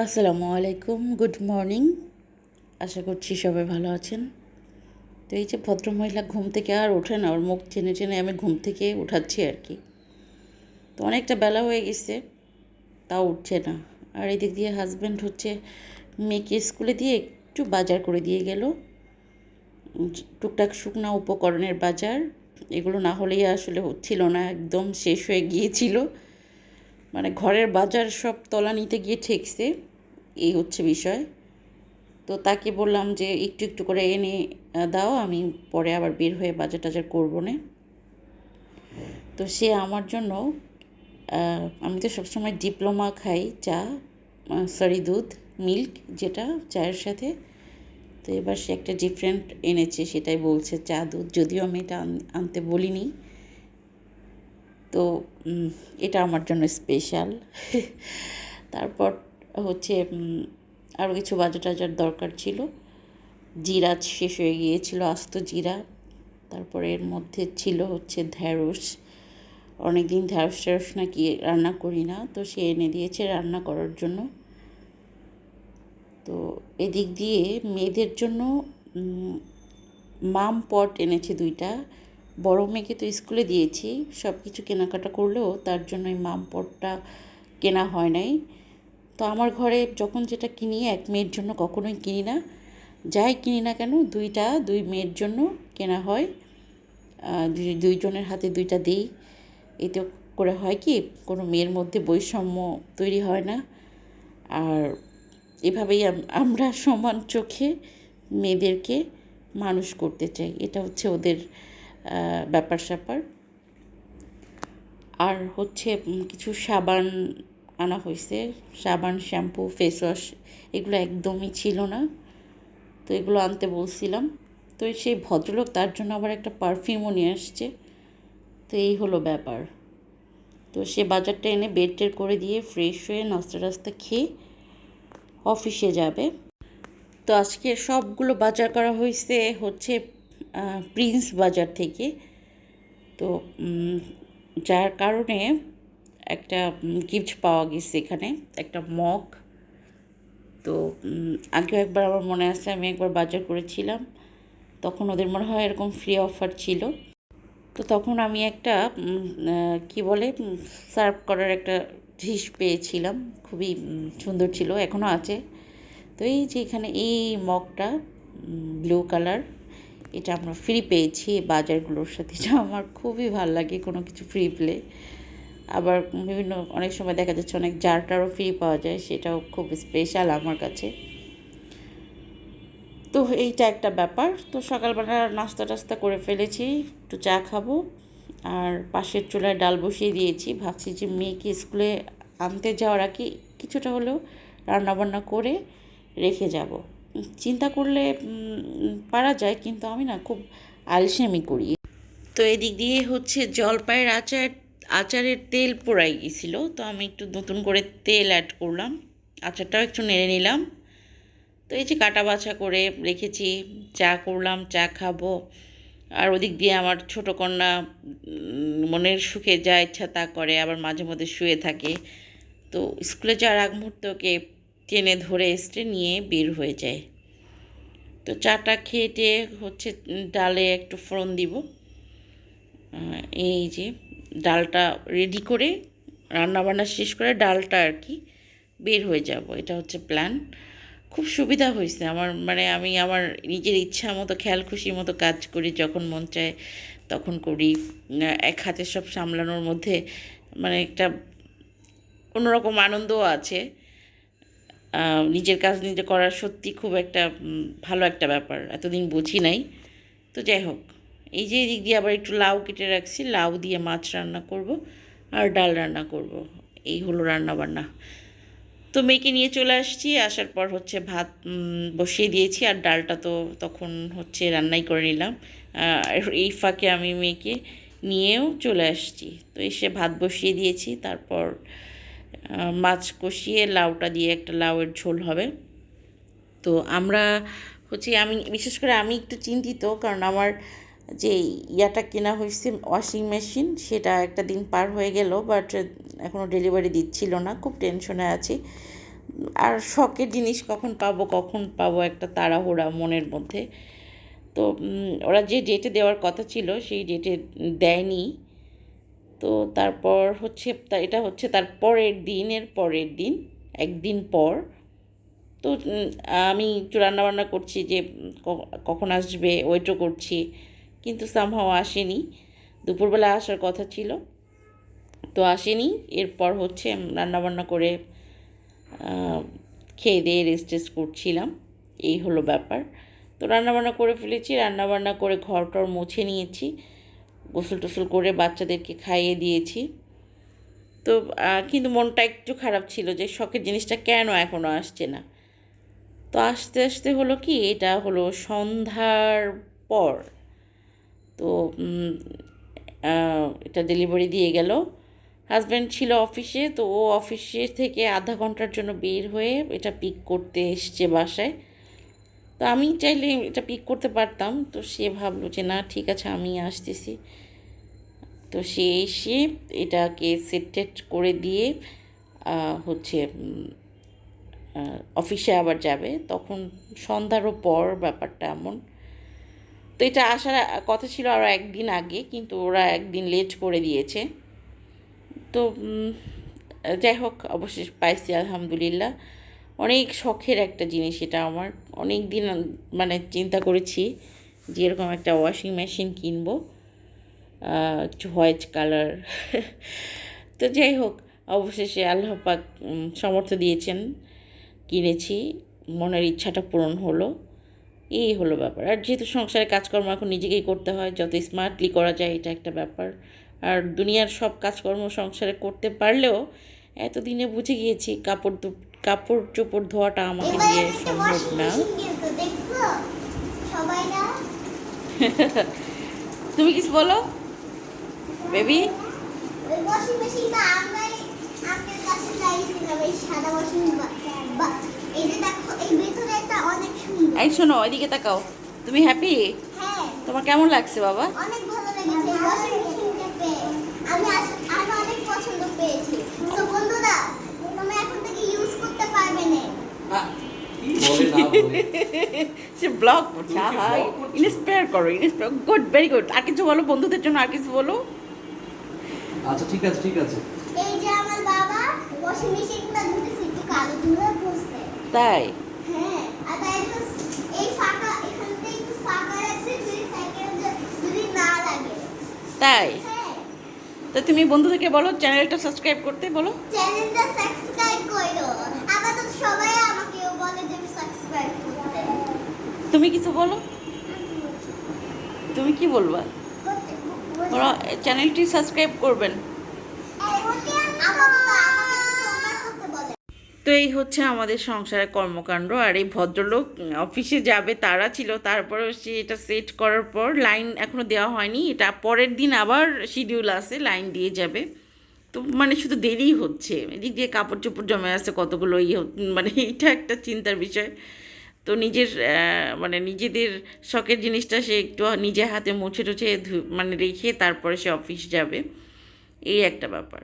আসসালামু আলাইকুম, good morning. আশা করছি সবাই ভালো আছেন। তো এই যে ভদ্রমহিলা ঘুম থেকে আর ওঠে না, ওর মুখ টেনে টেনে আমি ঘুম থেকে উঠাচ্ছি আর কি। তো অনেকটা বেলা হয়ে গেছে, তাও উঠছে না। আর এদিক দিয়ে হাজব্যান্ড মেয়েকে স্কুলে দিয়ে একটু বাজার করে দিয়ে গেল, টুকটাক শুকনা উপকরণের বাজার। এগুলো না হলেই আসলে হচ্ছিল না, একদম শেষ হয়ে গিয়েছিল। মানে ঘরের বাজার সব তলা নিতে গিয়ে ঠেকছে, এই হচ্ছে বিষয়। তো তাকে বললাম যে একটু একটু করে এনে দাও, আমি পরে আবার বের হয়ে বাজার টাজার করবো না। তো সে আমার জন্য, আমি তো সবসময় ডিপ্লোমা খাই, চা, দুধ, মিল্ক, যেটা চায়ের সাথে। তো এবার সে একটা ডিফারেন্ট এনেছে, সেটাই বলছে চা দুধ, যদিও আমি এটা আনতে বলিনি। তো এটা আমার জন্য স্পেশাল। তারপর আরও কিছু বাজার টাজার দরকার ছিল। জিরা শেষ হয়ে গিয়েছিল, আস্ত জিরা। তারপরে এর মধ্যে ছিল ঢ্যাঁড়স। অনেক দিন ঢ্যাঁড়স নাকি রান্না করি না, তো সে এনে দিয়েছে রান্না করার জন্য। তো এদিক দিয়ে মেয়েদের জন্য মাম পট এনেছে 2টা। বড় মেয়েকে তো স্কুলে দিয়েছি, সব কিছু কেনাকাটা করলেও তার জন্য এই মাম পটটা কেনা হয় নাই। তো আমার ঘরে যখন যেটা কিনি, এক মেয়ের জন্য কখনোই কিনি না। যাই কিনি না কেন, দুই মেয়ের জন্য কেনা হয়। দুইজনের হাতে 2টা দিই। এতে করে হয় কি, কোনো মেয়ের মধ্যে বৈষম্য তৈরি হয় না। আর এভাবেই আমরা সমান চোখে মেয়েদেরকে মানুষ করতে চাই, এটা হচ্ছে ওদের ব্যাপার স্যাপার। আর কিছু সাবান আনা হয়েছে, সাবান, শ্যাম্পু, ফেস ওয়াশ, এগুলো একদমই ছিল না। তো এগুলো আনতে বলছিলাম। তো সেই ভদ্রলোক তার জন্য আবার একটা পারফিউমও নিয়ে আসছে। তো এই হলো ব্যাপার। তো সে বাজারটা এনে বেড টের করে দিয়ে ফ্রেশ হয়ে নাস্তা টাস্তা খেয়ে অফিসে যাবে। তো আজকে সবগুলো বাজার করা হয়েছে প্রিন্স বাজার থেকে। তো যার কারণে একটা গিফট পাওয়া গেছে এখানে, একটা মগ। তো আগেও একবার আমার মনে আছে, আমি একবার বাজার করেছিলাম, তখন ওদের মনে হয় এরকম ফ্রি অফার ছিল। তো তখন আমি একটা কি বলে, সার্ভ করার একটা ডিশ পেয়েছিলাম, খুবই সুন্দর ছিল, এখনও আছে। তো এই যে এখানে এই মগটা ব্লু কালার, এটা আমরা ফ্রি পেয়েছি এই বাজারগুলোর সাথে। এটা আমার খুবই ভালো লাগে কোনো কিছু ফ্রি পেলে। আবার অনেক সময় দেখা যাচ্ছে অনেক জারটারও ফ্রি পাওয়া যায়, সেটাও খুব স্পেশাল আমার কাছে। তো এইটা একটা ব্যাপার। তো সকালবেলা নাস্তা টাস্তা করে ফেলেছি, একটু চা খাবো। আর পাশের চুলায় ডাল বসিয়ে দিয়েছি, ভাবছি যে মেয়েকে স্কুলে আনতে যাওয়ার আগে কিছুটা হলেও রান্নাবান্না করে রেখে যাব। চিন্তা করলে পারা যায়, কিন্তু আমি না খুব আলসেমি করি। তো এদিক দিয়ে জলপাইয়ের আচারের তেল পোড়াই গেছিলো, তো আমি একটু নতুন করে তেল অ্যাড করলাম, আচারটাও একটু নেড়ে নিলাম। তো এই যে কাটা বাছা করে রেখেছি, চা করলাম, চা খাবো। আর ওদিক দিয়ে আমার ছোটো কন্যা মনের সুখে যা ইচ্ছা তা করে, আবার মাঝে মধ্যে শুয়ে থাকে। তো স্কুলে যাওয়ার আগ মুহূর্তে ওকে টেনে ধরে এসে নিয়ে বের হয়ে যায়। তো চাটা খেয়ে ডালে একটু ফোড়ন দিব। এই যে ডালটা রেডি করে, রান্নাবান্না শেষ করে ডালটা আর কি বের হয়ে যাব, এটা হচ্ছে প্ল্যান। খুব সুবিধা হয়েছে আমার, মানে আমি আমার নিজের ইচ্ছা মতো খেয়াল খুশির মতো কাজ করি, যখন মন চায় তখন করি। এক হাতে সব সামলানোর মধ্যে মানে একটা অন্যরকম আনন্দও আছে। নিজের কাজ নিজে করার সত্যি খুব একটা ভালো একটা ব্যাপার, এতদিন বুঝি নাই। তো যাই হোক, এই যে এদিক দিয়ে আবার একটু লাউ কেটে রাখছি, লাউ দিয়ে মাছ রান্না করব আর ডাল রান্না করব। এই হলো রান্না বান্না। তো মেয়েকে নিয়ে চলে আসছি, আসার পর ভাত বসিয়ে দিয়েছি, আর ডালটা তো তখন রান্নাই করে নিলাম। এই ফাঁকে আমি মেয়েকে নিয়েও চলে আসছি। তো এসে ভাত বসিয়ে দিয়েছি, তারপর মাছ কষিয়ে লাউটা দিয়ে একটা লাউয়ের ঝোল হবে। তো আমরা আমি বিশেষ করে আমি একটু চিন্তিত, কারণ আমার যে ইয়াটা কেনা হয়েছে ওয়াশিং মেশিন, সেটা একটা দিন পার হয়ে গেল, বাট এখনও ডেলিভারি দিচ্ছিল না, খুব টেনশনে আছি। আর শখের জিনিস কখন পাবো একটা তাড়াহুড়া মনের মধ্যে। তো ওরা যে ডেটে দেওয়ার কথা ছিল সেই ডেটে দেয়নি। তো তারপর হচ্ছে এটা হচ্ছে তার পরের দিন একদিন পর। তো আমি একটু রান্নাবান্না করছি যে কখন আসবে, ওয়েটও করছি, কিন্তু সামহাও আসেনি। দুপুরবেলা আসার কথা ছিল, তো আসেনি। এরপর হচ্ছে রান্নাবান্না করে খেয়ে দিয়ে রেস্ট করছিলাম, এই হলো ব্যাপার। তো রান্নাবান্না করে ফেলেছি, রান্নাবান্না করে ঘর টর মুছে নিয়েছি, গোসল টোসল করে বাচ্চাদেরকে খাইয়ে দিয়েছি। তো কিন্তু মনটা একটু খারাপ ছিল যে শখের জিনিসটা কেন এখনও আসছে না। তো আস্তে আস্তে হলো কি, এটা হলো সন্ধ্যার পর। তো এটা ডেলিভারি দিয়ে গেল। হাজব্যান্ড ছিল অফিসে, তো ও অফিসে থেকে আধা ঘন্টার জন্য বের হয়ে এটা পিক করতে এসছে বাসায়। তো আমি চাইলে এটা পিক করতে পারতাম, তো সে ভাবলো যে না ঠিক আছে আমি আসতেছি। তো সে এসে এটাকে সেট করে দিয়ে হচ্ছে অফিসে আবার যাবে, তখন সন্ধ্যারও পর ব্যাপারটা এমন। তো এটা আসার কথা ছিল আরও একদিন আগে, কিন্তু ওরা একদিন লেট করে দিয়েছে। তো যাই হোক, অবশেষ পাইছি আলহামদুলিল্লাহ। অনেক শখের একটা জিনিস এটা আমার। অনেক দিন মানে চিন্তা করেছি যে এরকম একটা ওয়াশিং মেশিন কিনবো, একটু হোয়াইট কালার। তো যাই হোক, অবশেষে আল্লাহ পাক সামর্থ্য দিয়েছেন, কিনেছি, মনের ইচ্ছাটা পূরণ হলো, এই হলো ব্যাপার। আর যেহেতু সংসারে কাজকর্ম এখন নিজেকেই করতে হয়, যত স্মার্টলি করা যায় এটা একটা ব্যাপার। আর দুনিয়ার সব কাজকর্ম সংসারে করতে পারলেও এতদিনে বুঝে গিয়েছি কাপড় চোপড় ধোয়াটা আমাকে দিয়ে সম্ভব না। তুমি কিছু বলো বেবি। এই শোনো, ওইদিকে তাকাও। তুমি হ্যাপি? তোমার কেমন লাগছে বাবা? অনেক ভালো লেগেছে ওয়াশিং মেশিনটা পেয়ে। আমি অনেক পছন্দ পেয়েছি। তো বন্ধুরা, তোমরা এখন থেকে ইউজ করতে পারবে না। সে ব্লগ করছে। হাই, ইন্সপায়ার করো, ইন্সপায়ার। Good, very good. আর কিছু বলো বন্ধুদের জন্য, আর কিছু বলো। আচ্ছা ঠিক আছে ঠিক আছে। এই যে আমার বাবা ওয়াশিং মেশিনটা ধুতেছে একটু কালো ধুলো বসতে। তাই? হ্যাঁ, আর তাই এই ফাঁকা এখানটা একটু ফাঁকা রাখছে দুই সেকেন্ড যদি না লাগে। তাই? হ্যাঁ। তো তুমি বন্ধুদেরকে বলো চ্যানেলটা সাবস্ক্রাইব করতে বলো। চ্যানেলটা সাবস্ক্রাইব করো। আবার তো সবাই আমাকেও বলে যে সাবস্ক্রাইব করতে। তুমি কিছু বলো। তুমি কি বলবা? বলো চ্যানেলটি সাবস্ক্রাইব করবেন। তো এই হচ্ছে আমাদের সংসারের কর্মকাণ্ড। আর এই ভদ্রলোক অফিসে যাবে তারা ছিল, তারপরে সে এটা সেট করার পর লাইন এখনও দেওয়া হয়নি, এটা পরের দিন আবার শিডিউল আছে, লাইন দিয়ে যাবে। তো মানে শুধু দেরিই হচ্ছে, এদিক দিয়ে কাপড় চোপড় জমে আছে কতগুলো, মানে এইটা একটা চিন্তার বিষয়। তো মানে নিজেদের শখের জিনিসটা সে একটু নিজে হাতে মুছে টুছে মানে রেখে তারপরে সে অফিস যাবে, এই একটা ব্যাপার।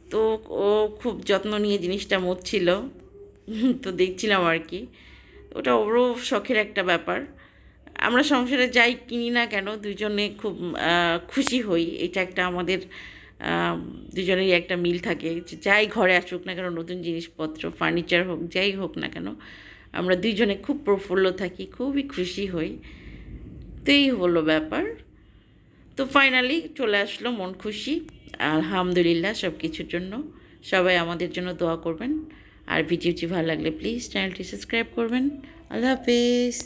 তো ও খুব যত্ন নিয়ে জিনিসটা মুছছিল, তো দেখছিলাম আর কি। ওটা ওরও শখের একটা ব্যাপার। আমরা সংসারে যাই কিনি না কেন দুজনে খুব খুশি হই, এটা একটা আমাদের দুজনেরই একটা মিল থাকে যে যাই ঘরে আসুক না কেন, নতুন জিনিসপত্র ফার্নিচার হোক যাই হোক না কেন, আমরা দুইজনে খুব প্রফুল্ল থাকি, খুবই খুশি হই। তো এই হলো ব্যাপার। তো ফাইনালি চলে আসলো মন খুশি, আলহামদুলিল্লাহ সব কিছুর জন্য। সবাই আমাদের জন্য দোয়া করবেন, আর ভিডিওটি ভালো লাগলে প্লিজ চ্যানেলটি সাবস্ক্রাইব করবেন। আল্লাহ হাফেজ।